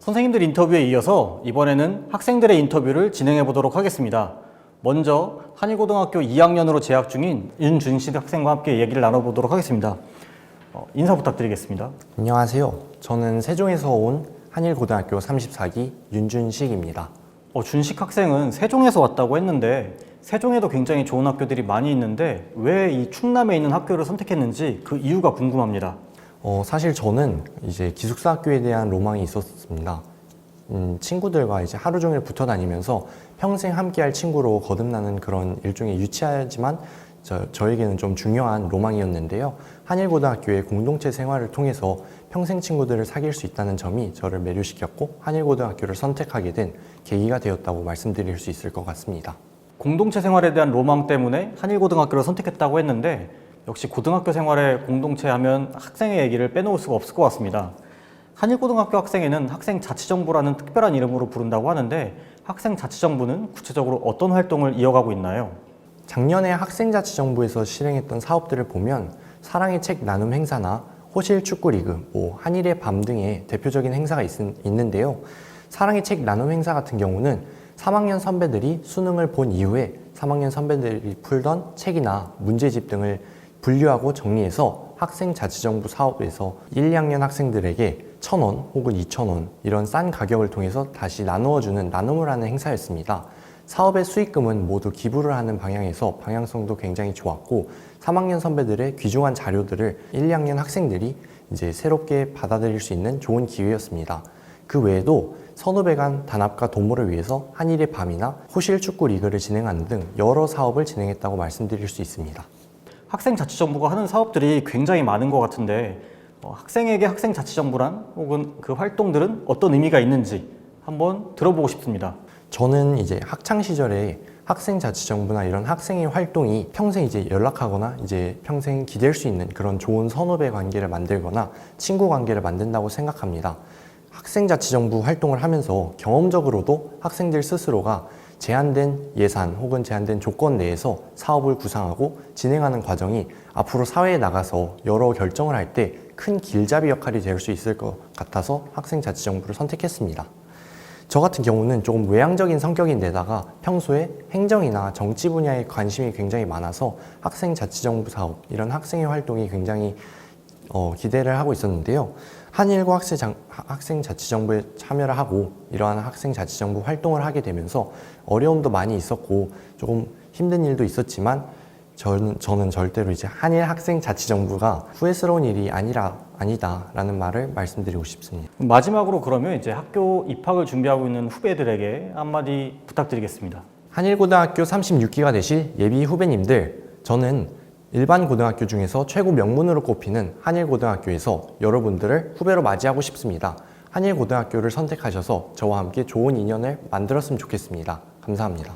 선생님들 인터뷰에 이어서 이번에는 학생들의 인터뷰를 진행해 보도록 하겠습니다. 먼저 한일고등학교 2학년으로 재학 중인 윤준식 학생과 함께 얘기를 나눠보도록 하겠습니다. 인사 부탁드리겠습니다. 안녕하세요. 저는 세종에서 온 한일고등학교 34기 윤준식입니다. 준식 학생은 세종에서 왔다고 했는데 세종에도 굉장히 좋은 학교들이 많이 있는데 왜 이 충남에 있는 학교를 선택했는지 그 이유가 궁금합니다. 사실 저는 이제 기숙사 학교에 대한 로망이 있었습니다. 친구들과 이제 하루 종일 붙어 다니면서 평생 함께할 친구로 거듭나는 그런 일종의 유치하지만 저에게는 좀 중요한 로망이었는데요. 한일고등학교의 공동체 생활을 통해서 평생 친구들을 사귈 수 있다는 점이 저를 매료시켰고 한일고등학교를 선택하게 된 계기가 되었다고 말씀드릴 수 있을 것 같습니다. 공동체 생활에 대한 로망 때문에 한일고등학교를 선택했다고 했는데 역시 고등학교 생활에 공동체 하면 학생의 얘기를 빼놓을 수가 없을 것 같습니다. 한일고등학교 학생회는 학생자치정부라는 특별한 이름으로 부른다고 하는데 학생자치정부는 구체적으로 어떤 활동을 이어가고 있나요? 작년에 학생자치정부에서 실행했던 사업들을 보면 사랑의 책 나눔 행사나 호실 축구 리그, 한일의 밤 등의 대표적인 행사가 있는데요. 사랑의 책 나눔 행사 같은 경우는 3학년 선배들이 수능을 본 이후에 3학년 선배들이 풀던 책이나 문제집 등을 분류하고 정리해서 학생자치정부 사업에서 1, 2학년 학생들에게 1,000원 혹은 2,000원 이런 싼 가격을 통해서 다시 나누어주는 나눔을 하는 행사였습니다. 사업의 수익금은 모두 기부를 하는 방향에서 방향성도 굉장히 좋았고 3학년 선배들의 귀중한 자료들을 1, 2학년 학생들이 이제 새롭게 받아들일 수 있는 좋은 기회였습니다. 그 외에도 선후배 간 단합과 도모를 위해서 한일의 밤이나 호실 축구 리그를 진행하는 등 여러 사업을 진행했다고 말씀드릴 수 있습니다. 학생자치정부가 하는 사업들이 굉장히 많은 것 같은데 학생에게 학생자치정부란 혹은 그 활동들은 어떤 의미가 있는지 한번 들어보고 싶습니다. 저는 이제 학창 시절에 학생자치정부나 이런 학생의 활동이 평생 이제 연락하거나 이제 평생 기댈 수 있는 그런 좋은 선후배 관계를 만들거나 친구 관계를 만든다고 생각합니다. 학생자치정부 활동을 하면서 경험적으로도 학생들 스스로가 제한된 예산 혹은 제한된 조건 내에서 사업을 구상하고 진행하는 과정이 앞으로 사회에 나가서 여러 결정을 할 때 큰 길잡이 역할이 될 수 있을 것 같아서 학생자치정부를 선택했습니다. 저 같은 경우는 조금 외향적인 성격인데다가 평소에 행정이나 정치 분야에 관심이 굉장히 많아서 학생자치정부 사업, 이런 학생의 활동이 굉장히 기대를 하고 있었는데요. 한일고 학생자치정부에 참여를 하고 이러한 학생자치정부 활동을 하게 되면서 어려움도 많이 있었고 조금 힘든 일도 있었지만 저는 절대로 이제 한일 학생자치정부가 후회스러운 일이 아니다라는 말을 말씀드리고 싶습니다. 마지막으로 그러면 이제 학교 입학을 준비하고 있는 후배들에게 한마디 부탁드리겠습니다. 한일고등학교 36기가 되실 예비 후배님들, 저는 일반 고등학교 중에서 최고 명문으로 꼽히는 한일고등학교에서 여러분들을 후배로 맞이하고 싶습니다. 한일고등학교를 선택하셔서 저와 함께 좋은 인연을 만들었으면 좋겠습니다. 감사합니다.